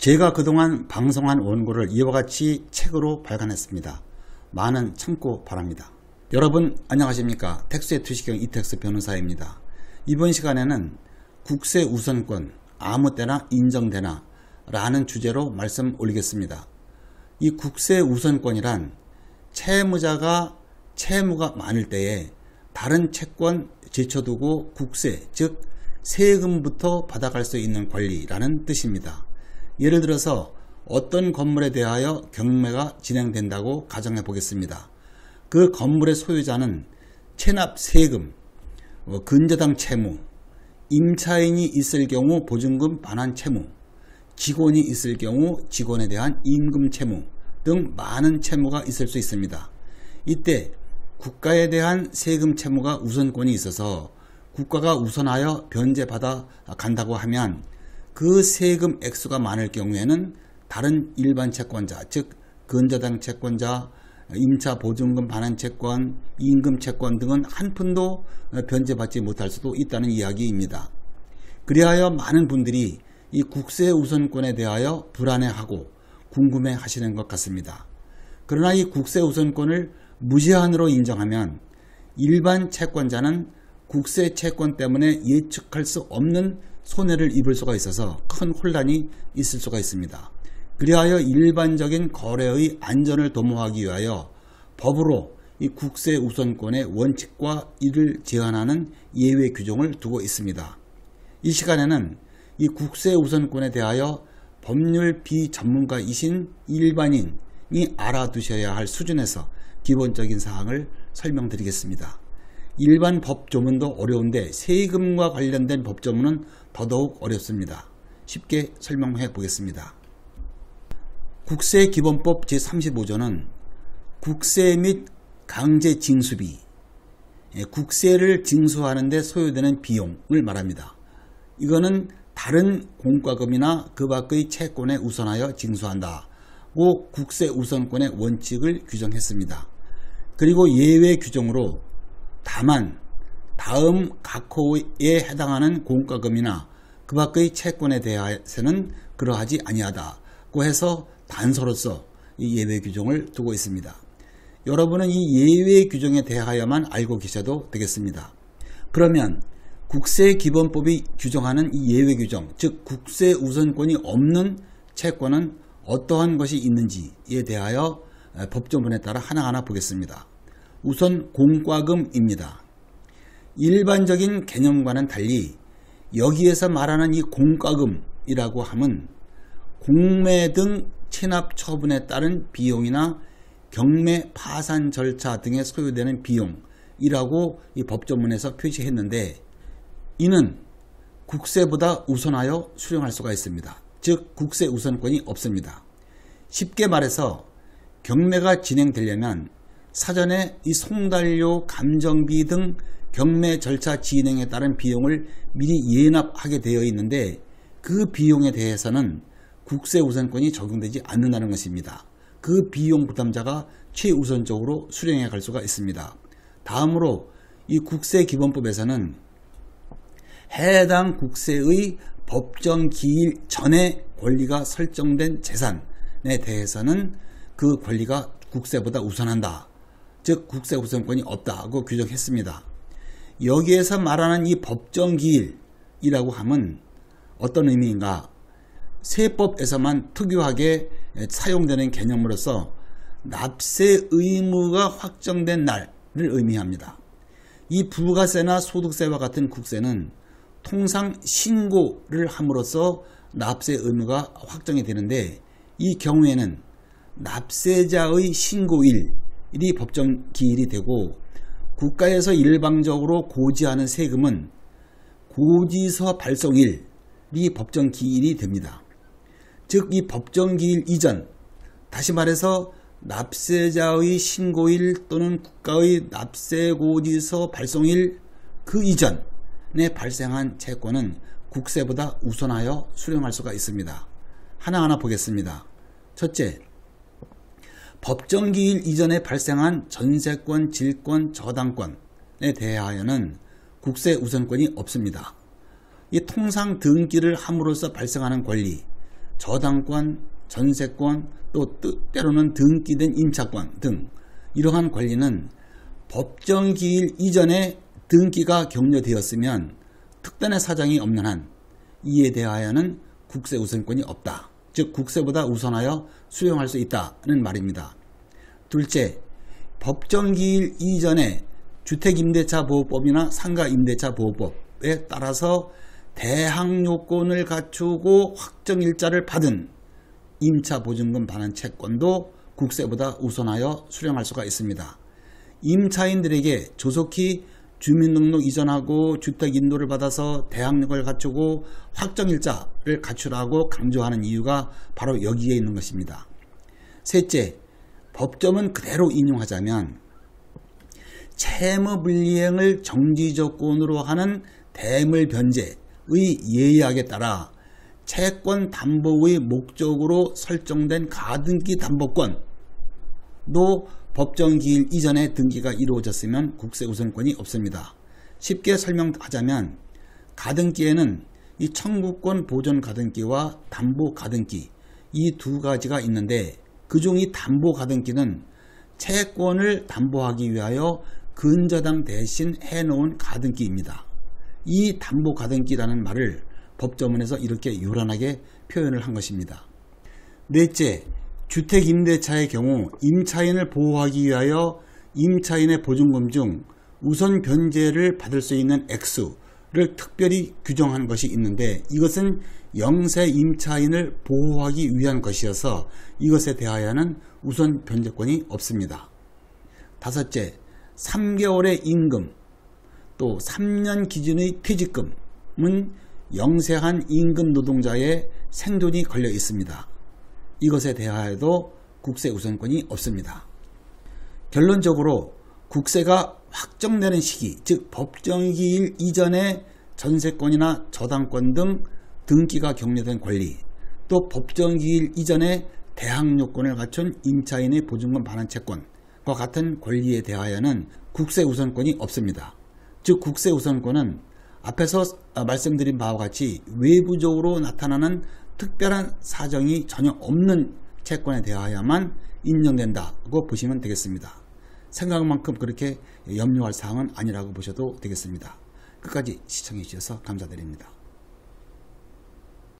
제가 그동안 방송한 원고를 이와 같이 책으로 발간했습니다. 많은 참고 바랍니다. 여러분 안녕하십니까. 택수의 투시경 이택수 변호사입니다. 이번 시간에는 국세 우선권 아무 때나 인정되나 라는 주제로 말씀 올리겠습니다. 이 국세 우선권이란 채무자가 채무가 많을 때에 다른 채권 제쳐두고 국세, 즉 세금부터 받아갈 수 있는 권리라는 뜻입니다. 예를 들어서 어떤 건물에 대하여 경매가 진행된다고 가정해 보겠습니다. 그 건물의 소유자는 체납 세금, 근저당 채무, 임차인이 있을 경우 보증금 반환 채무, 직원이 있을 경우 직원에 대한 임금 채무 등 많은 채무가 있을 수 있습니다. 이때 국가에 대한 세금 채무가 우선권이 있어서 국가가 우선하여 변제받아 간다고 하면 그 세금 액수가 많을 경우에는 다른 일반 채권자, 즉 근저당 채권자, 임차 보증금 반환 채권, 임금 채권 등은 한 푼도 변제받지 못할 수도 있다는 이야기입니다. 그리하여 많은 분들이 이 국세 우선권에 대하여 불안해하고 궁금해 하시는 것 같습니다. 그러나 이 국세 우선권을 무제한으로 인정하면 일반 채권자는 국세 채권 때문에 예측할 수 없는 손해를 입을 수가 있어서 큰 혼란이 있을 수가 있습니다. 그리하여 일반적인 거래의 안전을 도모하기 위하여 법으로 이 국세 우선권의 원칙과 이를 제한하는 예외 규정을 두고 있습니다. 이 시간에는 이 국세 우선권에 대하여 법률 비전문가이신 일반인이 알아두셔야 할 수준에서 기본적인 사항을 설명드리겠습니다. 일반 법조문도 어려운데 세금과 관련된 법조문은 더더욱 어렵습니다. 쉽게 설명해 보겠습니다. 국세기본법 제35조는 국세 및 강제징수비, 국세를 징수하는 데 소요되는 비용을 말합니다. 이거는 다른 공과금이나 그 밖의 채권에 우선하여 징수한다고 국세 우선권의 원칙을 규정했습니다. 그리고 예외 규정으로 다만 다음 각호에 해당하는 공과금이나 그 밖의 채권에 대해서는 그러하지 아니하다고 해서 단서로서 이 예외 규정을 두고 있습니다. 여러분은 이 예외 규정에 대하여만 알고 계셔도 되겠습니다. 그러면 국세기본법이 규정하는 이 예외 규정, 즉 국세 우선권이 없는 채권은 어떠한 것이 있는지에 대하여 법조문에 따라 하나하나 보겠습니다. 우선 공과금입니다. 일반적인 개념과는 달리 여기에서 말하는 이 공과금이라고 함은 공매 등 체납 처분에 따른 비용이나 경매 파산 절차 등에 소요되는 비용이라고 이 법조문에서 표시했는데 이는 국세보다 우선하여 수령할 수가 있습니다. 즉 국세 우선권이 없습니다. 쉽게 말해서 경매가 진행되려면 사전에 이 송달료, 감정비 등 경매 절차 진행에 따른 비용을 미리 예납하게 되어 있는데 그 비용에 대해서는 국세 우선권이 적용되지 않는다는 것입니다. 그 비용 부담자가 최우선적으로 수령해 갈 수가 있습니다. 다음으로 이 국세기본법에서는 해당 국세의 법정 기일 전에 권리가 설정된 재산에 대해서는 그 권리가 국세보다 우선한다. 즉 국세 우선권이 없다고 규정했습니다. 여기에서 말하는 이 법정 기일이라고 함은 어떤 의미인가? 세법에서만 특유하게 사용되는 개념으로서 납세 의무가 확정된 날을 의미합니다. 이 부가세나 소득세와 같은 국세는 통상 신고를 함으로써 납세 의무가 확정이 되는데 이 경우에는 납세자의 신고일이 법정 기일이 되고 국가에서 일방적으로 고지하는 세금은 고지서 발송일이 법정 기일이 됩니다. 즉 이 법정 기일 이전, 다시 말해서 납세자의 신고일 또는 국가의 납세고지서 발송일 그 이전에 발생한 채권은 국세보다 우선하여 수령할 수가 있습니다. 하나하나 보겠습니다. 첫째, 법정기일 이전에 발생한 전세권, 질권, 저당권에 대하여는 국세 우선권이 없습니다. 이 통상 등기를 함으로써 발생하는 권리, 저당권, 전세권, 또 때로는 등기된 임차권 등 이러한 권리는 법정기일 이전에 등기가 격려되었으면 특단의 사정이 없는 한 이에 대하여는 국세 우선권이 없다. 즉 국세보다 우선하여 수령할 수 있다는 말입니다. 둘째, 법정기일 이전에 주택임대차보호법이나 상가임대차보호법에 따라서 대항요건을 갖추고 확정일자를 받은 임차보증금 반환 채권도 국세보다 우선하여 수령할 수가 있습니다. 임차인들에게 조속히 주민등록 이전하고 주택인도를 받아서 대항력을 갖추고 확정일자를 갖추라고 강조하는 이유가 바로 여기에 있는 것입니다. 셋째, 법점은 그대로 인용하자면 채무불이행을 정지조건으로 하는 대물변제의 예약에 따라 채권담보의 목적으로 설정된 가등기 담보권도 법정기일 이전에 등기가 이루어졌으면 국세 우선권이 없습니다. 쉽게 설명하자면 가등기에는 이 청구권 보존 가등기와 담보 가등기 이 두 가지가 있는데 그중 이 담보 가등기는 채권을 담보하기 위하여 근저당 대신 해놓은 가등기입니다. 이 담보 가등기라는 말을 법조문에서 이렇게 요란하게 표현을 한 것입니다. 넷째, 주택임대차의 경우 임차인을 보호하기 위하여 임차인의 보증금 중 우선 변제를 받을 수 있는 액수를 특별히 규정한 것이 있는데 이것은 영세 임차인을 보호하기 위한 것이어서 이것에 대하여는 우선 변제권이 없습니다. 다섯째, 3개월의 임금 또 3년 기준의 퇴직금은 영세한 임금 노동자의 생존이 걸려 있습니다. 이것에 대하여도 국세 우선권이 없습니다. 결론적으로 국세가 확정되는 시기, 즉 법정기일 이전에 전세권이나 저당권 등 등기가 격려된 권리, 또 법정기일 이전에 대항요건을 갖춘 임차인의 보증금 반환 채권과 같은 권리에 대하여는 국세 우선권이 없습니다. 즉 국세 우선권은 앞에서 말씀드린 바와 같이 외부적으로 나타나는 특별한 사정이 전혀 없는 채권에 대하여만 인정된다고 보시면 되겠습니다. 생각만큼 그렇게 염려할 사항은 아니라고 보셔도 되겠습니다. 끝까지 시청해 주셔서 감사드립니다.